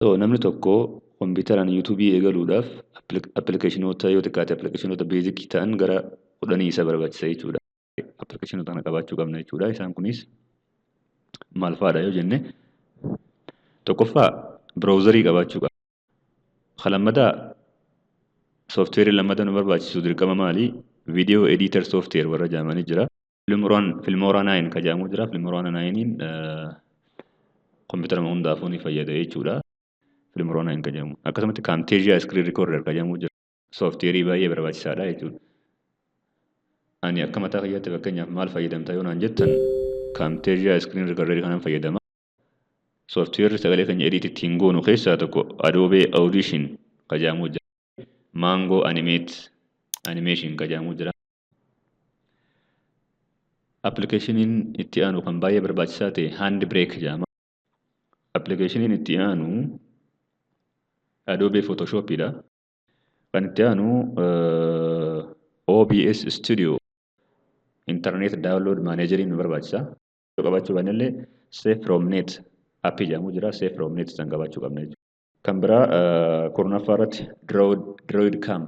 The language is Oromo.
Namni tokko kompiitaraan yuutuubii eegaluudhaaf appilikeeshinoota yoo xiqqaate appilikeeshinoota beezikii ta'an gara 10 isa barbaachisa jechuudha. Appilikeeshinoota kana qabaachuu qabna jechuudha. Isaan kunis maal fa'aadha yoo jenne tokkoffaa biraawuzarii qabaachuu qabna. Lammataa sooftiweerii lammataa nu barbaachisu dirqama maali? Viidiyoo ediitar sooftiweer warra jedhamanii jira. Filmooraa 9 ka jedhamu jira. Filmooraa 9 kompiitara hundaafuu ni fayyada jechuudha. Filmooraa 9 ka jedhamu. Akkasumatti kaamteejiyaa iskiriin rikoorder ka jedhamu jira. Sooftiweerii baay'ee barbaachisaadha jechuudha. Ani akka mataa kiyyaatti fakkeenyaaf maal fayyadamta yoo naan jettan kaamteejiyaa iskiriin rikoorderii kanan fayyadama. Sooftiweerri sagalee keenya ediit ittiin goonu keessaa tokko Adobe Audition ka jedhamu jira. Mango Animation ka jedhamu jira. Appilikeeshiniin itti aanu kan baay'ee barbaachisaa ta'e Handbrake jedhama. Appilikeeshiniin itti aanu Adobe Photoshopidha. Kan itti aanu OBS Studio Internet Download Manager nu barbaachisa. Qabaachuu qabnallee Save from Net appii jedhamu jira. Save from Net san qabaachuu qabna jechuudha. Kan biraa kurnaffaa irratti Droid Cam